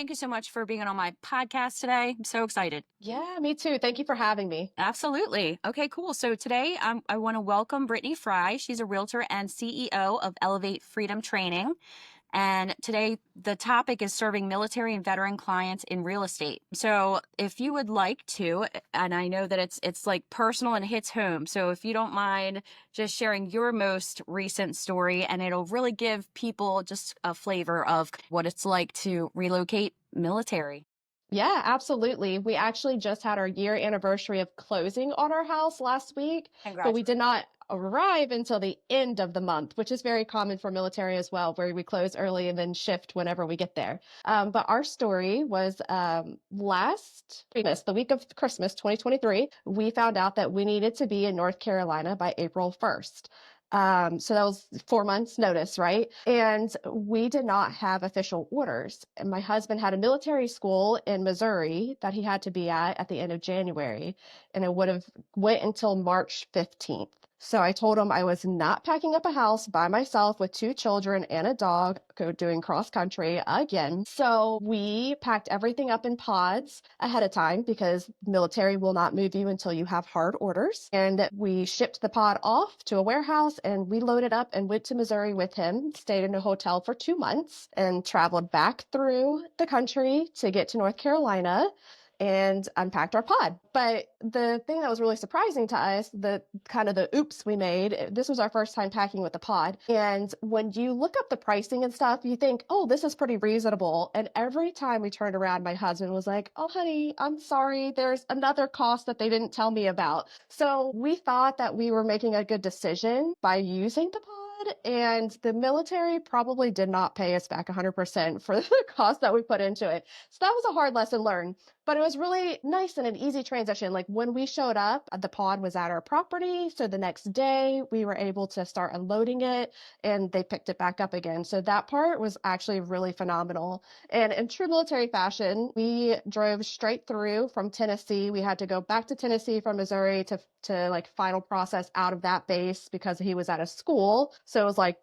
thank you so much for being on my podcast today. I'm so excited. Yeah, me too. Thank you for having me. Absolutely. Okay, cool. So today I want to welcome Brittney Frye. She's a realtor and CEO of Elevate Freedom Training. And today the topic is serving military and veteran clients in real estate. So if you would like to, and I know that it's like personal and hits home. So if you don't mind just sharing your most recent story, and it'll really give people just a flavor of what it's like to relocate military. Yeah, absolutely. We actually just had our year anniversary of closing on our house last week, but we did not arrive until the end of the month, which is very common for military as well, where we close early and then shift whenever we get there. But our story was last Christmas, the week of Christmas 2023, we found out that we needed to be in North Carolina by April 1st. So that was 4 months notice, right? And we did not have official orders. And my husband had a military school in Missouri that he had to be at the end of January, and it would have went until March 15th. So I told him I was not packing up a house by myself with 2 children and a dog doing cross country again. So we packed everything up in pods ahead of time because military will not move you until you have hard orders. And we shipped the pod off to a warehouse and we loaded up and went to Missouri with him, stayed in a hotel for 2 months and traveled back through the country to get to North Carolina and unpacked our pod. But the thing that was really surprising to us, the kind of the oops we made, this was our first time packing with the pod. And when you look up the pricing and stuff, you think, oh, this is pretty reasonable. And every time we turned around, my husband was like, oh, honey, I'm sorry. There's another cost that they didn't tell me about. So we thought that we were making a good decision by using the pod. And the military probably did not pay us back 100% for the cost that we put into it. So that was a hard lesson learned. But it was really nice and an easy transition. Like when we showed up, the pod was at our property. So the next day we were able to start unloading it and they picked it back up again. So that part was actually really phenomenal. And in true military fashion, we drove straight through from Tennessee. We had to go back to Tennessee from Missouri to like final process out of that base because he was at a school. So it was like,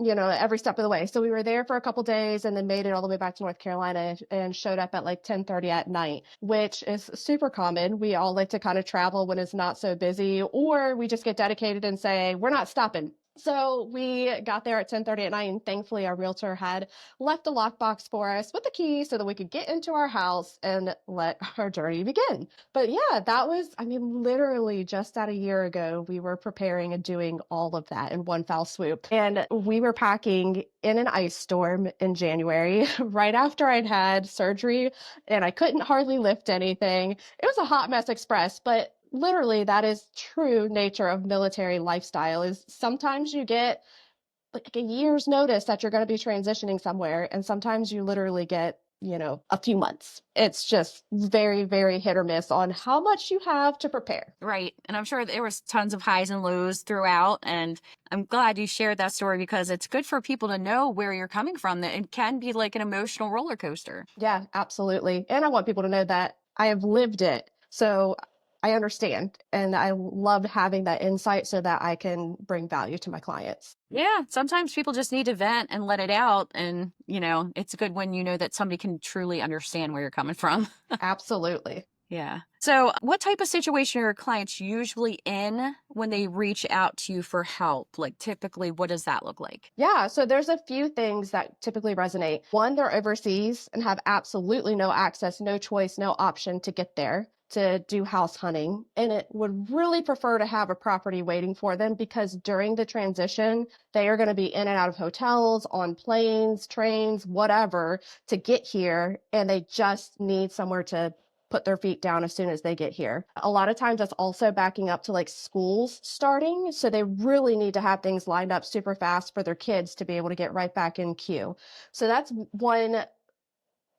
every step of the way. So we were there for a couple days and then made it all the way back to North Carolina and showed up at like 10:30 at night, which is super common. We all like to kind of travel when it's not so busy, or we just get dedicated and say, we're not stopping. So we got there at 10:30 at night, and thankfully our realtor had left a lockbox for us with the key so that we could get into our house and let our journey begin. But yeah, that was, literally just at a year ago, we were preparing and doing all of that in one foul swoop. And we were packing in an ice storm in January, right after I'd had surgery, and I couldn't hardly lift anything. It was a hot mess express, but literally that is true nature of military lifestyle. Is sometimes you get like a year's notice that you're going to be transitioning somewhere, and sometimes you literally get a few months. It's just very, very hit or miss on how much you have to prepare. Right. And I'm sure there was tons of highs and lows throughout. And I'm glad you shared that story because it's good for people to know where you're coming from. That it can be like an emotional roller coaster. Yeah, absolutely. And I want people to know that I have lived it. So I understand. And I love having that insight so that I can bring value to my clients. Yeah. Sometimes people just need to vent and let it out. And, it's good when you know that somebody can truly understand where you're coming from. Absolutely. Yeah. So what type of situation are your clients usually in when they reach out to you for help? Like typically, what does that look like? Yeah, so there's a few things that typically resonate. One, they're overseas and have absolutely no access, no choice, no option to get there to do house hunting. And it would really prefer to have a property waiting for them because during the transition, they are going to be in and out of hotels, on planes, trains, whatever to get here. And they just need somewhere to put their feet down as soon as they get here. A lot of times that's also backing up to like schools starting. So they really need to have things lined up super fast for their kids to be able to get right back in queue. So that's one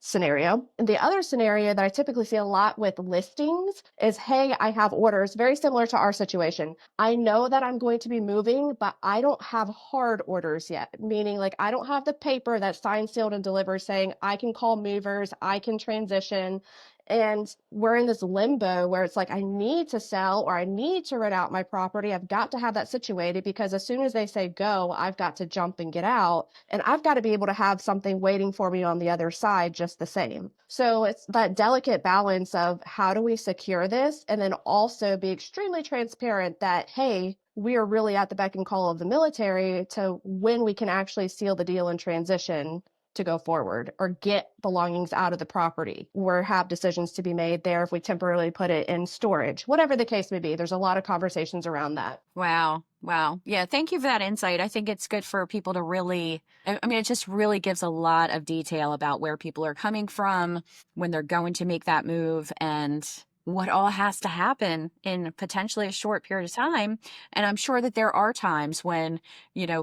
scenario. And the other scenario that I typically see a lot with listings is, hey, I have orders very similar to our situation. I know that I'm going to be moving, but I don't have hard orders yet, meaning like I don't have the paper that's signed, sealed, and delivered saying I can call movers, I can transition. And we're in this limbo where it's like, I need to sell or I need to rent out my property. I've got to have that situated because as soon as they say go, I've got to jump and get out. And I've got to be able to have something waiting for me on the other side just the same. So it's that delicate balance of how do we secure this and then also be extremely transparent that, hey, we are really at the beck and call of the military to when we can actually seal the deal and transition to go forward or get belongings out of the property or have decisions to be made there if we temporarily put it in storage, whatever the case may be. There's a lot of conversations around that. Wow. Wow. Yeah. Thank you for that insight. I think it's good for people to really, I mean, it just really gives a lot of detail about where people are coming from when they're going to make that move and what all has to happen in potentially a short period of time. And I'm sure that there are times when,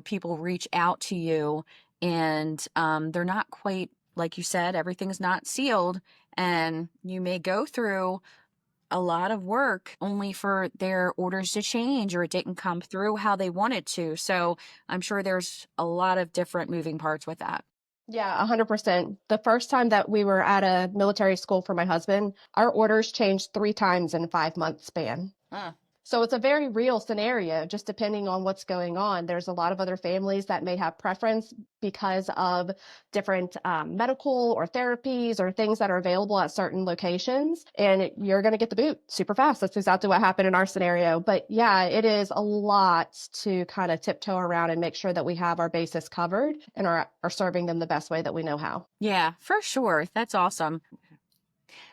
people reach out to you and they're not quite, like you said, everything's not sealed. And you may go through a lot of work only for their orders to change or it didn't come through how they wanted to. So I'm sure there's a lot of different moving parts with that. Yeah, 100%. The first time that we were at a military school for my husband, our orders changed 3 times in a 5-month span. Huh. So it's a very real scenario, just depending on what's going on. There's a lot of other families that may have preference because of different medical or therapies or things that are available at certain locations. And you're going to get the boot super fast. That's exactly what happened in our scenario. But yeah, it is a lot to kind of tiptoe around and make sure that we have our bases covered and are serving them the best way that we know how. Yeah, for sure. That's awesome.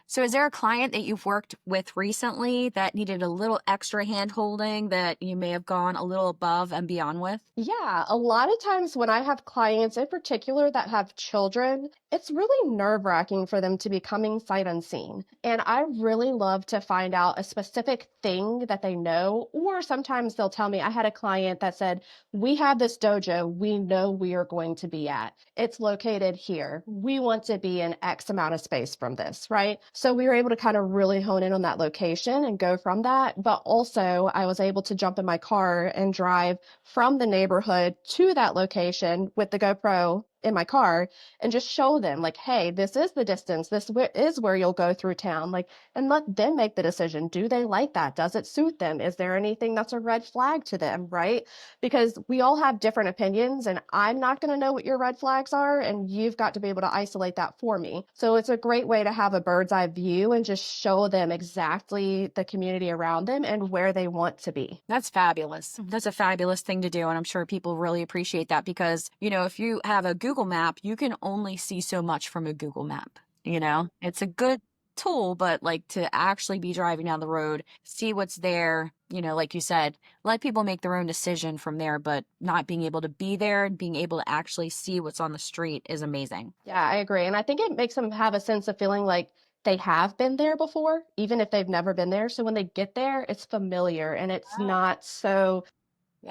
So is there a client that you've worked with recently that needed a little extra hand holding that you may have gone a little above and beyond with? Yeah, a lot of times when I have clients in particular that have children, it's really nerve-wracking for them to be coming sight unseen. And I really love to find out a specific thing that they know, or sometimes they'll tell me, I had a client that said, we have this dojo we know we are going to be at. It's located here. We want to be in X amount of space from this, right? So we were able to kind of really hone in on that location and go from that. But also I was able to jump in my car and drive from the neighborhood to that location with the GoPro in my car and just show them like, hey, this is the distance. This is where you'll go through town. Like, and let them make the decision. Do they like that? Does it suit them? Is there anything that's a red flag to them? Right? Because we all have different opinions and I'm not going to know what your red flags are. And you've got to be able to isolate that for me. So it's a great way to have a bird's eye view and just show them exactly the community around them and where they want to be. That's fabulous. That's a fabulous thing to do. And I'm sure people really appreciate that because, if you have a Google map, you can only see so much from a Google map. It's a good tool, but like to actually be driving down the road, see what's there, like you said, let people make their own decision from there, but not being able to be there and being able to actually see what's on the street is amazing. Yeah, I agree. And I think it makes them have a sense of feeling like they have been there before, even if they've never been there. So when they get there, it's familiar and it's not so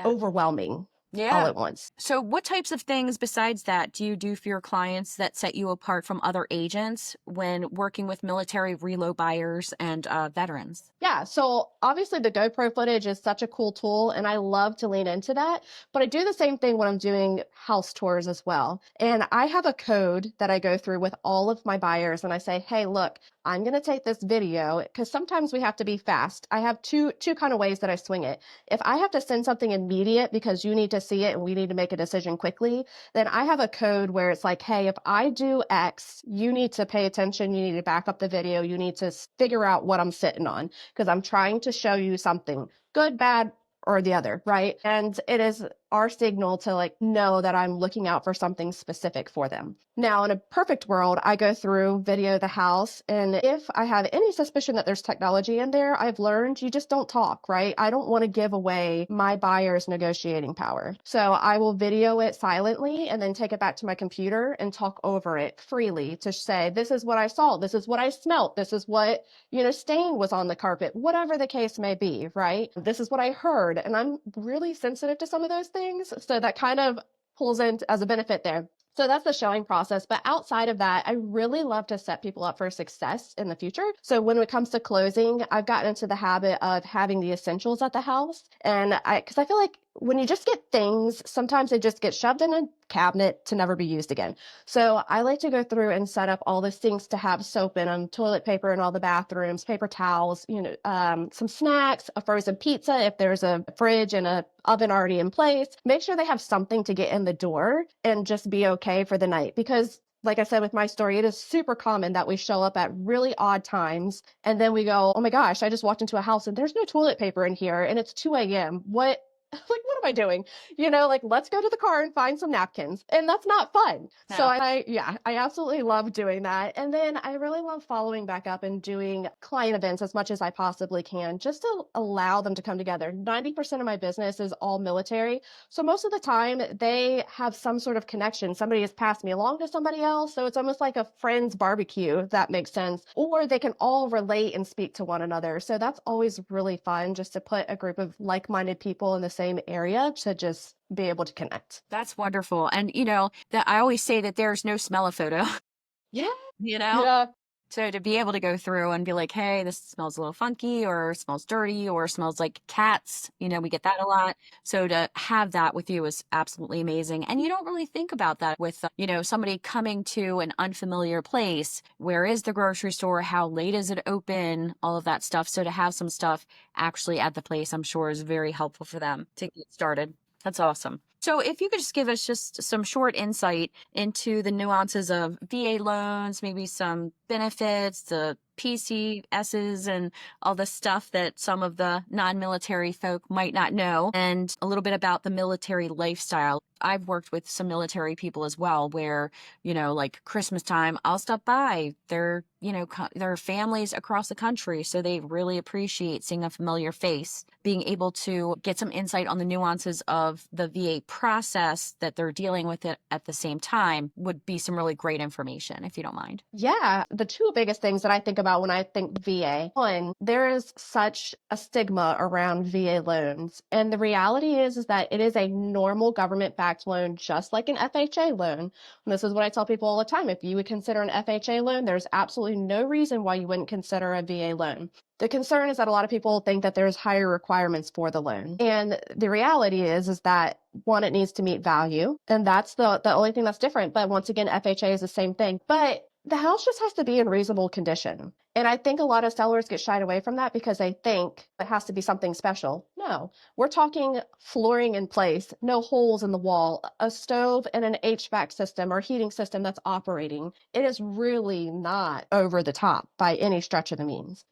overwhelming all at once. So what types of things besides that do you do for your clients that set you apart from other agents when working with military relo buyers and veterans? Yeah, so obviously the GoPro footage is such a cool tool and I love to lean into that, but I do the same thing when I'm doing house tours as well. And I have a code that I go through with all of my buyers and I say, hey, look, I'm going to take this video because sometimes we have to be fast. I have two kind of ways that I swing it. If I have to send something immediate because you need to see it and we need to make a decision quickly, then I have a code where it's like, hey, if I do X, you need to pay attention. You need to back up the video. You need to figure out what I'm sitting on because I'm trying to show you something good, bad, or the other, right? And it is our signal to like know that I'm looking out for something specific for them. Now, in a perfect world, I go through video the house, and if I have any suspicion that there's technology in there, I've learned you just don't talk, right? I don't want to give away my buyer's negotiating power. So I will video it silently and then take it back to my computer and talk over it freely to say, this is what I saw, this is what I smelt, this is what, stain was on the carpet, whatever the case may be, right? This is what I heard. And I'm really sensitive to some of those things. So that kind of pulls in as a benefit there. So that's the showing process. But outside of that, I really love to set people up for success in the future. So when it comes to closing, I've gotten into the habit of having the essentials at the house. And because I feel like when you just get things, sometimes they just get shoved in a cabinet to never be used again. So I like to go through and set up all the sinks to have soap in them, toilet paper in all the bathrooms, paper towels, some snacks, a frozen pizza if there's a fridge and a oven already in place. Make sure they have something to get in the door and just be okay for the night. Because like I said with my story, it is super common that we show up at really odd times and then we go, oh my gosh, I just walked into a house and there's no toilet paper in here and it's 2 a.m. What? Like, what am I doing? Like, let's go to the car and find some napkins. And that's not fun. No. So I absolutely love doing that. And then I really love following back up and doing client events as much as I possibly can, just to allow them to come together. 90% of my business is all military. So most of the time they have some sort of connection. Somebody has passed me along to somebody else. So it's almost like a friend's barbecue, if that makes sense. Or they can all relate and speak to one another. So that's always really fun, just to put a group of like-minded people in the same area to just be able to connect. That's wonderful. And that I always say that there's no smell a photo. Yeah. Yeah. So to be able to go through and be like, hey, this smells a little funky or smells dirty or smells like cats, we get that a lot. So to have that with you is absolutely amazing. And you don't really think about that with, somebody coming to an unfamiliar place. Where is the grocery store? How late is it open? All of that stuff. So to have some stuff actually at the place, I'm sure is very helpful for them to get started. That's awesome. So if you could just give us just some short insight into the nuances of VA loans, maybe some benefits, the PCSs and all the stuff that some of the non-military folk might not know, and a little bit about the military lifestyle. I've worked with some military people as well where, like Christmas time, I'll stop by their families across the country. So they really appreciate seeing a familiar face, being able to get some insight on the nuances of the VA process that they're dealing with it at the same time would be some really great information, if you don't mind. Yeah. The two biggest things that I think about when I think VA, one, there is such a stigma around VA loans. And the reality is that it is a normal government-backed loan, just like an FHA loan. And this is what I tell people all the time. If you would consider an FHA loan, there's absolutely no reason why you wouldn't consider a VA loan. The concern is that a lot of people think that there's higher requirements for the loan. And the reality is that one, it needs to meet value. And that's the only thing that's different. But once again, FHA is the same thing. But the house just has to be in reasonable condition. And I think a lot of sellers get shied away from that because they think it has to be something special. No, we're talking flooring in place, no holes in the wall, a stove and an HVAC system or heating system that's operating. It is really not over the top by any stretch of the means.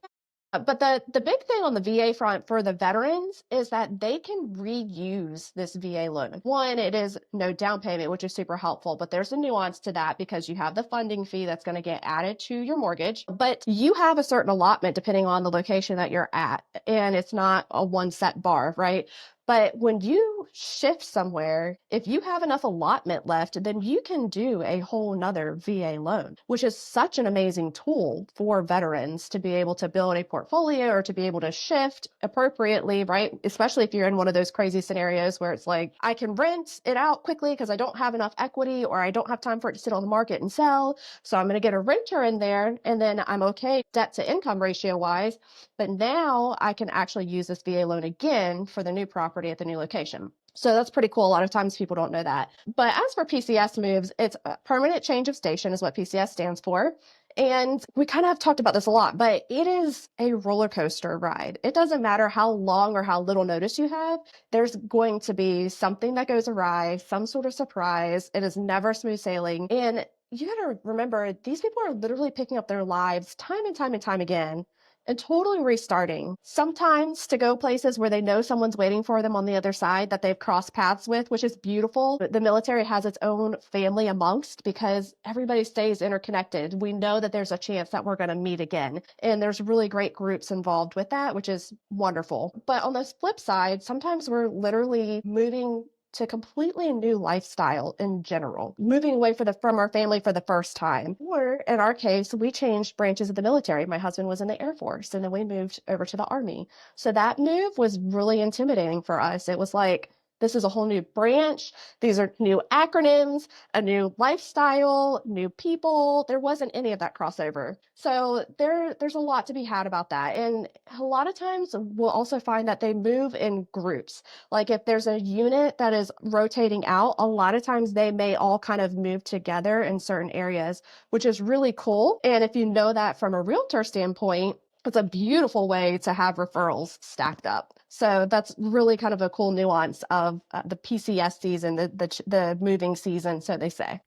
But the big thing on the VA front for the veterans is that they can reuse this VA loan. One, it is no down payment, which is super helpful, but there's a nuance to that because you have the funding fee that's going to get added to your mortgage, but you have a certain allotment depending on the location that you're at, and it's not a one set bar, right? But when you shift somewhere, if you have enough allotment left, then you can do a whole nother VA loan, which is such an amazing tool for veterans to be able to build a portfolio or to be able to shift appropriately, right? Especially if you're in one of those crazy scenarios where it's like, I can rent it out quickly because I don't have enough equity or I don't have time for it to sit on the market and sell. So I'm going to get a renter in there and then I'm okay debt to income ratio wise. But now I can actually use this VA loan again for the new property at the new location. So that's pretty cool. A lot of times people don't know that. But as for PCS moves, it's a permanent change of station is what PCS stands for. And we kind of have talked about this a lot, but it is a roller coaster ride. It doesn't matter how long or how little notice you have. There's going to be something that goes awry, some sort of surprise. It is never smooth sailing. And you got to remember, these people are literally picking up their lives time and time and time again and totally restarting. Sometimes to go places where they know someone's waiting for them on the other side that they've crossed paths with, which is beautiful. The military has its own family amongst because everybody stays interconnected. We know that there's a chance that we're going to meet again. And there's really great groups involved with that, which is wonderful. But on the flip side, sometimes we're literally moving to completely new lifestyle in general, moving away from our family for the first time. Or in our case, we changed branches of the military. My husband was in the Air Force and then we moved over to the Army. So that move was really intimidating for us. It was like, This is a whole new branch. These are new acronyms, a new lifestyle, new people. There wasn't any of that crossover. So there's a lot to be had about that. And a lot of times we'll also find that they move in groups. Like if there's a unit that is rotating out, a lot of times they may all kind of move together in certain areas, which is really cool. And if you know that from a realtor standpoint, it's a beautiful way to have referrals stacked up. So that's really kind of a cool nuance of the PCS season, the moving season, so they say.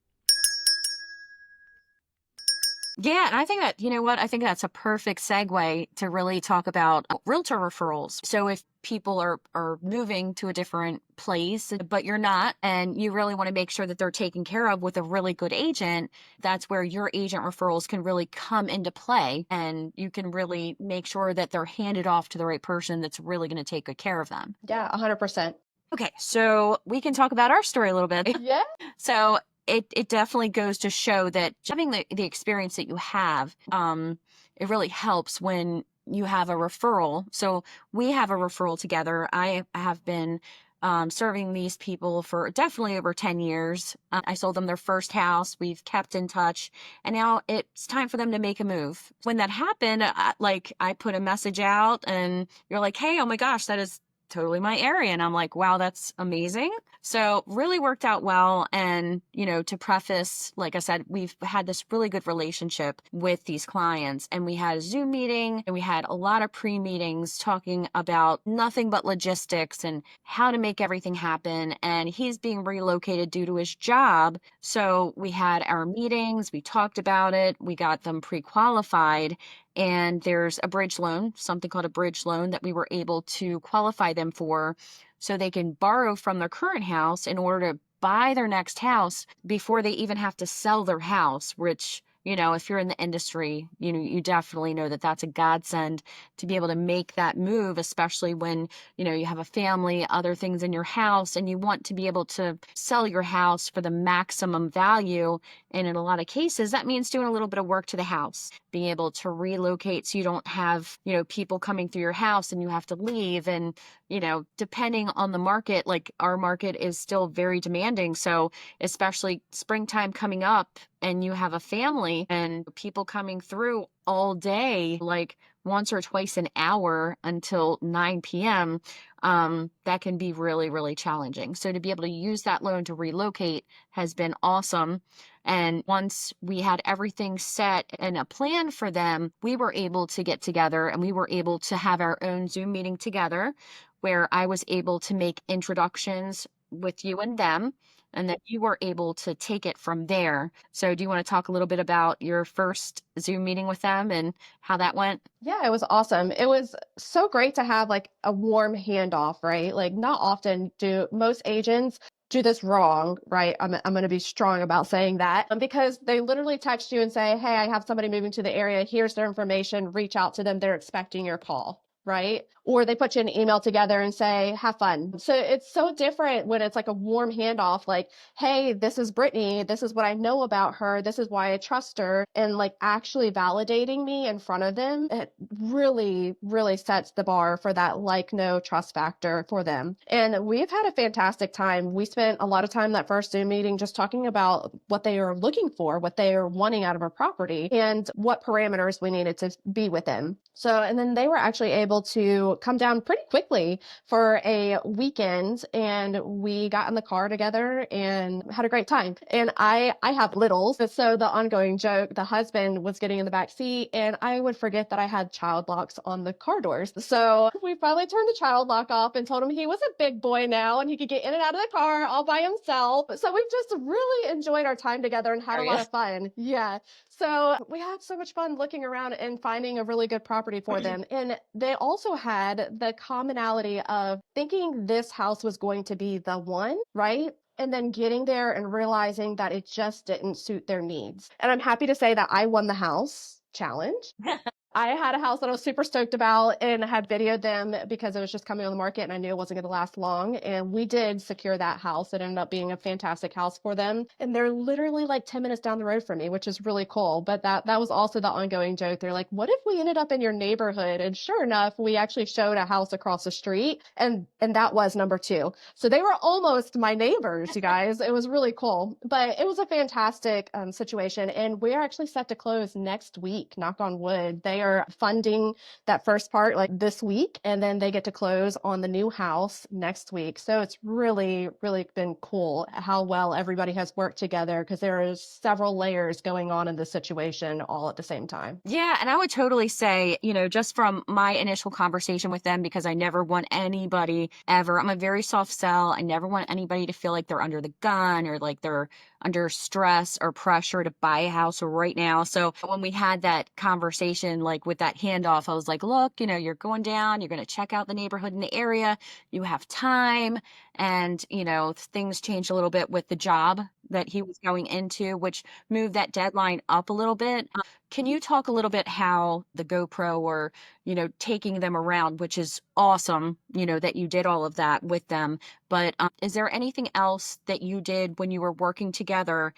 Yeah, and I think that, you know what, I think that's a perfect segue to really talk about realtor referrals. So if people are moving to a different place, but you're not, and you really want to make sure that they're taken care of with a really good agent, that's where your agent referrals can really come into play, and you can really make sure that they're handed off to the right person that's really going to take good care of them. Yeah, 100%. Okay, so we can talk about our story a little bit. Yeah. So it definitely goes to show that having the experience that you have, it really helps when you have a referral. So we have a referral together. I have been serving these people for definitely over 10 years. I sold them their first house. We've kept in touch, and now it's time for them to make a move. When that happened, I put a message out, and you're like, hey, oh my gosh, that is totally my area. And I'm like, wow, that's amazing. So really worked out well. And, you know, to preface, like I said, we've had this really good relationship with these clients, and we had a Zoom meeting, and we had a lot of pre-meetings talking about nothing but logistics and how to make everything happen. And he's being relocated due to his job. So we had our meetings, we talked about it, we got them pre-qualified. And there's a bridge loan, something called a bridge loan, that we were able to qualify them for, so they can borrow from their current house in order to buy their next house before they even have to sell their house, which, you know, if you're in the industry, you know, you definitely know that that's a godsend to be able to make that move, especially when, you know, you have a family, other things in your house, and you want to be able to sell your house for the maximum value. And in a lot of cases, that means doing a little bit of work to the house, being able to relocate so you don't have, you know, people coming through your house and you have to leave. And, you know, depending on the market, like our market is still very demanding. So especially springtime coming up, and you have a family and people coming through all day, like once or twice an hour until 9 p.m., that can be really, really challenging. So to be able to use that loan to relocate has been awesome. And once we had everything set and a plan for them, we were able to get together, and we were able to have our own Zoom meeting together, where I was able to make introductions with you and them, and that you were able to take it from there. So do you want to talk a little bit about your first Zoom meeting with them and how that went? Yeah, it was awesome. It was so great to have like a warm handoff, right? Like not often do most agents do this wrong, right? I'm going to be strong about saying that, because they literally text you and say, "Hey, I have somebody moving to the area. Here's their information. Reach out to them. They're expecting your call." Right? Or they put you an email together and say, "Have fun." So it's so different when it's like a warm handoff, like, "Hey, this is Brittney. This is what I know about her. This is why I trust her." And like actually validating me in front of them, it really, really sets the bar for that like, no trust factor for them. And we've had a fantastic time. We spent a lot of time that first Zoom meeting just talking about what they are looking for, what they are wanting out of a property, and what parameters we needed to be within. So, and then they were actually able to come down pretty quickly for a weekend, and we got in the car together and had a great time. And I have littles, so the ongoing joke, the husband was getting in the back seat, and I would forget that I had child locks on the car doors. So we finally turned the child lock off and told him he was a big boy now and he could get in and out of the car all by himself. So we've just really enjoyed our time together and had a lot of fun. Yeah. So we had so much fun looking around and finding a really good property for them. And they also had the commonality of thinking this house was going to be the one, right? And then getting there and realizing that it just didn't suit their needs. And I'm happy to say that I won the house challenge. I had a house that I was super stoked about and had videoed them because it was just coming on the market and I knew it wasn't going to last long. And we did secure that house. It ended up being a fantastic house for them. And they're literally like 10 minutes down the road from me, which is really cool. But that was also the ongoing joke. They're like, what if we ended up in your neighborhood? And sure enough, we actually showed a house across the street and that was number two. So they were almost my neighbors, you guys. It was really cool. But it was a fantastic situation. And we're actually set to close next week, knock on wood. They are funding that first part like this week, and then they get to close on the new house next week. So it's really, really been cool how well everybody has worked together because there is several layers going on in this situation all at the same time. Yeah, and I would totally say, just from my initial conversation with them, because I never want anybody ever, I'm a very soft sell. I never want anybody to feel like they're under the gun or like they're under stress or pressure to buy a house right now. So when we had that conversation, like with that handoff, I was like, look, you're going down, you're going to check out the neighborhood in the area, you have time. And, things changed a little bit with the job that he was going into, which moved that deadline up a little bit. Can you talk a little bit how the GoPro or, taking them around, which is awesome, that you did all of that with them. But is there anything else that you did when you were working together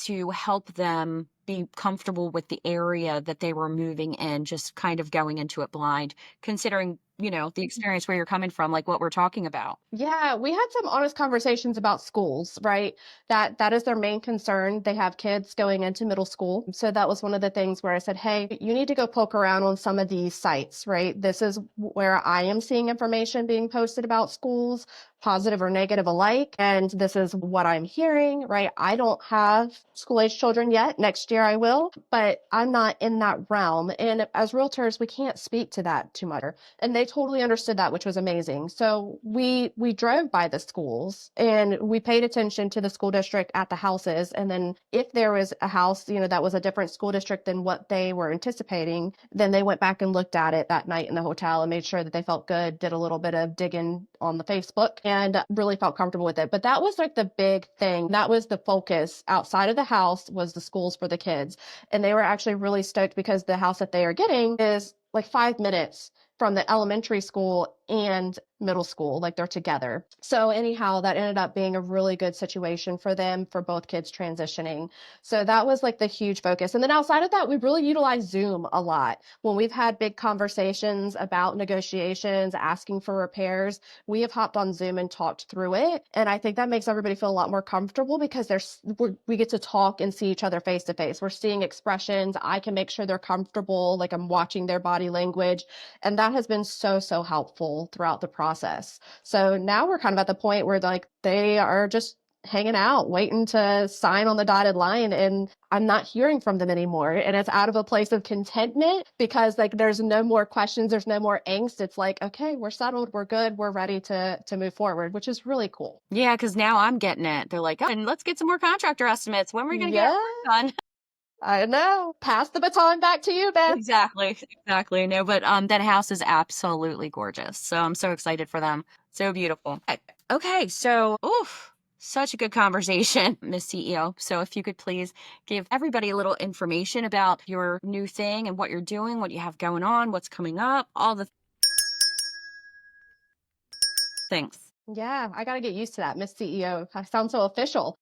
to help them be comfortable with the area that they were moving in, just kind of going into it blind, considering, the experience where you're coming from, like what we're talking about? Yeah, we had some honest conversations about schools, right? That is their main concern. They have kids going into middle school. So that was one of the things where I said, "Hey, you need to go poke around on some of these sites, right? This is where I am seeing information being posted about schools, positive or negative alike, and this is what I'm hearing, right? I don't have school-age children yet. Next year I will, but I'm not in that realm. And as realtors, we can't speak to that too much." And they totally understood that, which was amazing. So we drove by the schools and we paid attention to the school district at the houses. And then if there was a house, that was a different school district than what they were anticipating, then they went back and looked at it that night in the hotel and made sure that they felt good, did a little bit of digging on the Facebook and really felt comfortable with it. But that was like the big thing. That was the focus outside of the house was the schools for the kids. And they were actually really stoked because the house that they are getting is like 5 minutes from the elementary school and middle school, like they're together. So anyhow, that ended up being a really good situation for them, for both kids transitioning. So that was like the huge focus. And then outside of that, we really utilize Zoom a lot. When we've had big conversations about negotiations, asking for repairs, we have hopped on Zoom and talked through it. And I think that makes everybody feel a lot more comfortable because we get to talk and see each other face to face. We're seeing expressions. I can make sure they're comfortable, like I'm watching their body language. And that has been so, so helpful throughout the process. So now we're kind of at the point where like they are just hanging out, waiting to sign on the dotted line. And I'm not hearing from them anymore. And it's out of a place of contentment because like there's no more questions, there's no more angst. It's like, okay, we're settled, we're good, we're ready to move forward, which is really cool. Yeah, because now I'm getting it. They're like, oh, and let's get some more contractor estimates. When are we going to get Yeah, our work done? I know. Pass the baton back to you, Beth. Exactly. Exactly. No, but that house is absolutely gorgeous. So I'm so excited for them. So beautiful. Okay, so oof, such a good conversation, Miss CEO. So if you could please give everybody a little information about your new thing and what you're doing, what you have going on, what's coming up, all the things. Yeah, I got to get used to that, Miss CEO. I sound so official.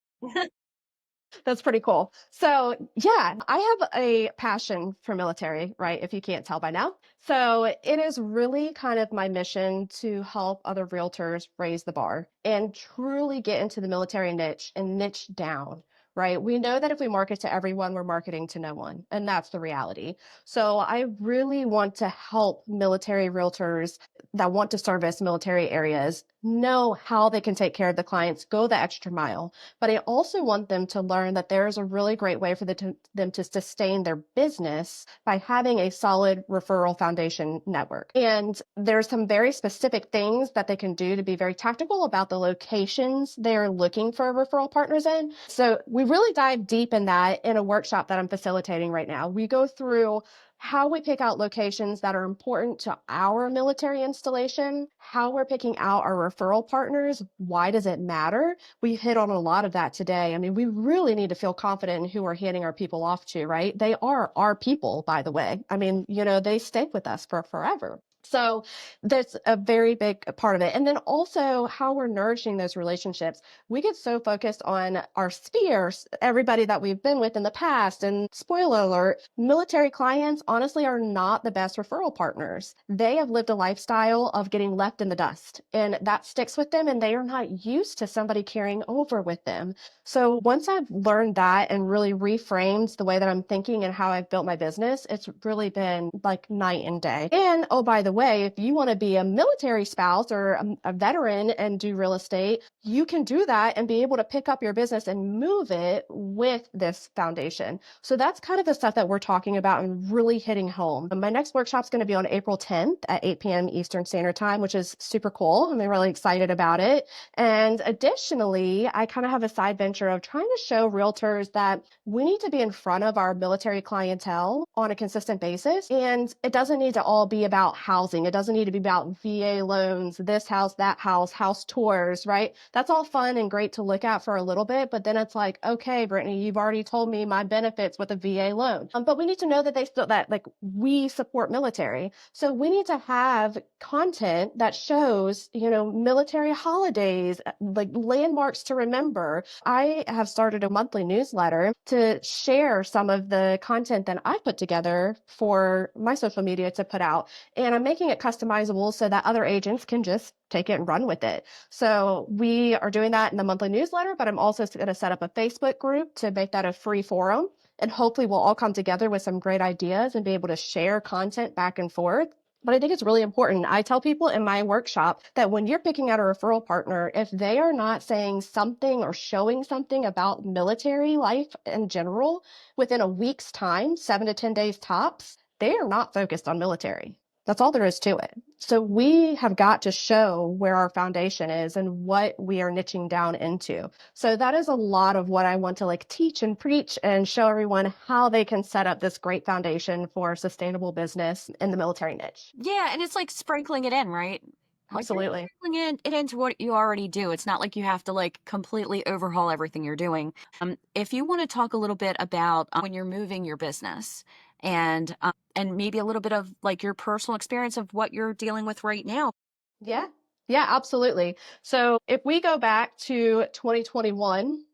That's pretty cool. So, yeah, I have a passion for military, right? If you can't tell by now. So, it is really kind of my mission to help other realtors raise the bar and truly get into the military niche and niche down. Right. We know that if we market to everyone, we're marketing to no one. And that's the reality. So I really want to help military realtors that want to service military areas know how they can take care of the clients, go the extra mile. But I also want them to learn that there is a really great way for them to sustain their business by having a solid referral foundation network. And there's some very specific things that they can do to be very tactical about the locations they're looking for referral partners in. So we really dive deep in that in a workshop that I'm facilitating right now. We go through how we pick out locations that are important to our military installation, how we're picking out our referral partners, why does it matter? We hit on a lot of that today. I mean, we really need to feel confident in who we're handing our people off to, right? They are our people, by the way. I mean, they stay with us for forever. So that's a very big part of it. And then also how we're nourishing those relationships. We get so focused on our spheres, everybody that we've been with in the past. And spoiler alert, military clients honestly are not the best referral partners. They have lived a lifestyle of getting left in the dust, and that sticks with them, and they are not used to somebody carrying over with them. So once I've learned that and really reframed the way that I'm thinking and how I've built my business, it's really been like night and day. And oh, by the way, if you want to be a military spouse or a veteran and do real estate, you can do that and be able to pick up your business and move it with this foundation. So that's kind of the stuff that we're talking about and really hitting home. My next workshop is going to be on April 10th at 8 p.m. Eastern Standard Time, which is super cool. I'm really excited about it. And additionally, I kind of have a side venture of trying to show realtors that we need to be in front of our military clientele on a consistent basis. And it doesn't need to all be about housing. It doesn't need to be about VA loans, this house, that house tours, right? That's all fun and great to look at for a little bit. But then it's like, okay, Brittney, you've already told me my benefits with a VA loan. But we need to know that that we support military. So we need to have content that shows, military holidays, like landmarks to remember. I have started a monthly newsletter to share some of the content that I put together for my social media to put out. And I'm making it customizable so that other agents can just take it and run with it. So we are doing that in the monthly newsletter, but I'm also going to set up a Facebook group to make that a free forum. And hopefully we'll all come together with some great ideas and be able to share content back and forth. But I think it's really important. I tell people in my workshop that when you're picking out a referral partner, if they are not saying something or showing something about military life in general within a week's time, 7 to 10 days tops, they are not focused on military. That's all there is to it. So we have got to show where our foundation is and what we are niching down into. So that is a lot of what I want to teach and preach and show everyone how they can set up this great foundation for sustainable business in the military niche. Yeah, and it's like sprinkling it in, right? Absolutely. Like sprinkling it into what you already do. It's not like you have to completely overhaul everything you're doing. If you want to talk a little bit about when you're moving your business and maybe a little bit of your personal experience of what you're dealing with right now. Yeah. Yeah, absolutely. So if we go back to 2021,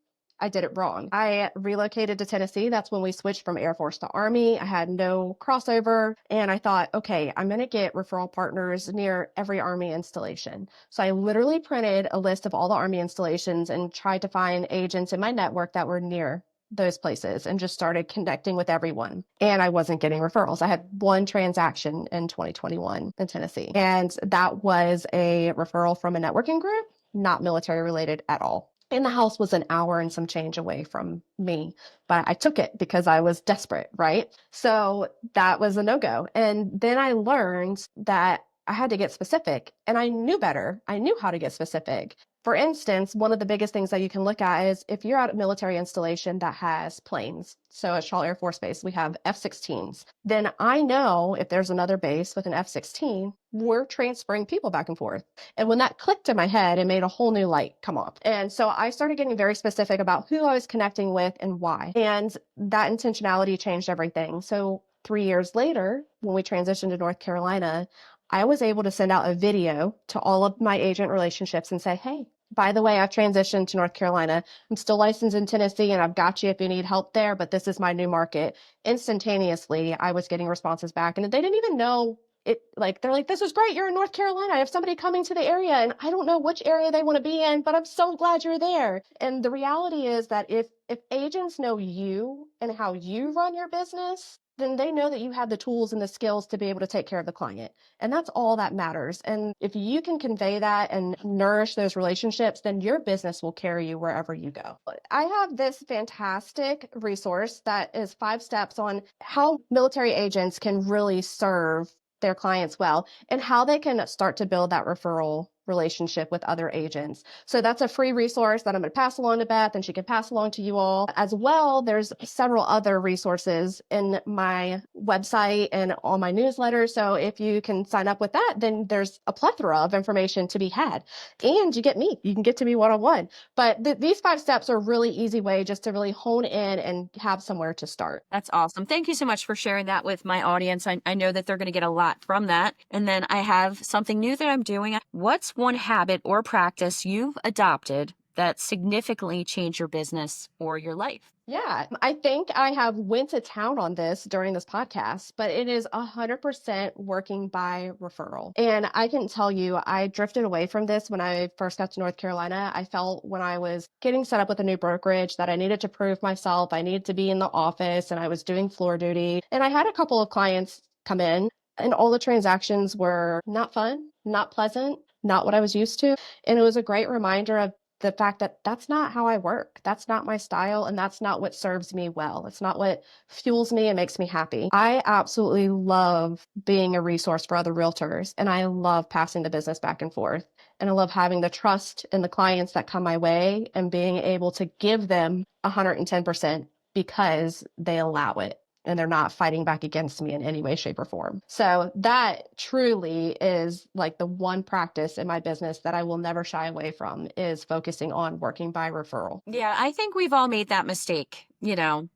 I did it wrong. I relocated to Tennessee. That's when we switched from Air Force to Army. I had no crossover. And I thought, okay, I'm going to get referral partners near every Army installation. So I literally printed a list of all the Army installations and tried to find agents in my network that were near those places and just started connecting with everyone. And I wasn't getting referrals. I had one transaction in 2021 in Tennessee. And that was a referral from a networking group, not military related at all. And the house was an hour and some change away from me, but I took it because I was desperate, right? So that was a no-go. And then I learned that I had to get specific, and I knew better. I knew how to get specific. For instance, one of the biggest things that you can look at is if you're at a military installation that has planes. So at Shaw Air Force Base, we have F-16s. Then I know if there's another base with an F-16, we're transferring people back and forth. And when that clicked in my head, it made a whole new light come on. And so I started getting very specific about who I was connecting with and why. And that intentionality changed everything. So 3 years later, when we transitioned to North Carolina, I was able to send out a video to all of my agent relationships and say, hey, by the way, I've transitioned to North Carolina. I'm still licensed in Tennessee and I've got you if you need help there, but this is my new market. Instantaneously, I was getting responses back, and they didn't even know it. They're like, this is great. You're in North Carolina. I have somebody coming to the area and I don't know which area they want to be in, but I'm so glad you're there. And the reality is that if agents know you and how you run your business, then they know that you have the tools and the skills to be able to take care of the client. And that's all that matters. And if you can convey that and nourish those relationships, then your business will carry you wherever you go. I have this fantastic resource that is 5 steps on how military agents can really serve their clients well and how they can start to build that referral relationship with other agents. So that's a free resource that I'm going to pass along to Beth and she can pass along to you all. As well, there's several other resources in my website and on my newsletter. So if you can sign up with that, then there's a plethora of information to be had. And you get me. You can get to me one-on-one. But these 5 steps are a really easy way just to really hone in and have somewhere to start. That's awesome. Thank you so much for sharing that with my audience. I know that they're going to get a lot from that. And then I have something new that I'm doing. What's one habit or practice you've adopted that significantly changed your business or your life? Yeah, I think I have went to town on this during this podcast, but it is 100% working by referral. And I can tell you, I drifted away from this when I first got to North Carolina. I felt when I was getting set up with a new brokerage that I needed to prove myself. I needed to be in the office and I was doing floor duty. And I had a couple of clients come in and all the transactions were not fun, not pleasant, not what I was used to. And it was a great reminder of the fact that that's not how I work. That's not my style. And that's not what serves me well. It's not what fuels me and makes me happy. I absolutely love being a resource for other realtors. And I love passing the business back and forth. And I love having the trust in the clients that come my way and being able to give them 110% because they allow it. And they're not fighting back against me in any way, shape, or form. So that truly is like the one practice in my business that I will never shy away from is focusing on working by referral. Yeah, I think we've all made that mistake,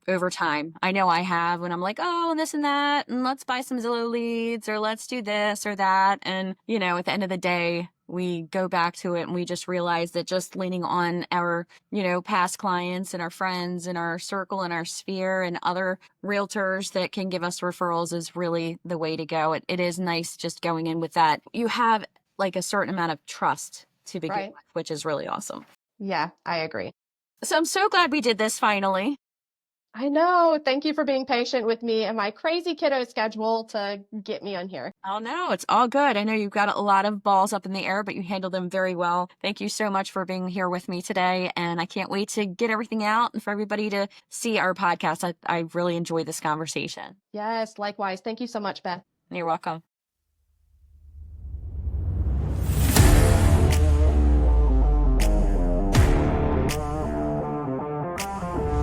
over time. I know I have when I'm like, oh, this and that, and let's buy some Zillow leads or let's do this or that. And, at the end of the day, we go back to it and we just realize that just leaning on our, past clients and our friends and our circle and our sphere and other realtors that can give us referrals is really the way to go. It is nice just going in with that. You have like a certain amount of trust to begin with, which is really awesome. Yeah, I agree. So I'm so glad we did this finally. I know. Thank you for being patient with me and my crazy kiddo schedule to get me on here. Oh, no, it's all good. I know you've got a lot of balls up in the air, but you handled them very well. Thank you so much for being here with me today. And I can't wait to get everything out and for everybody to see our podcast. I really enjoyed this conversation. Yes, likewise. Thank you so much, Beth. You're welcome.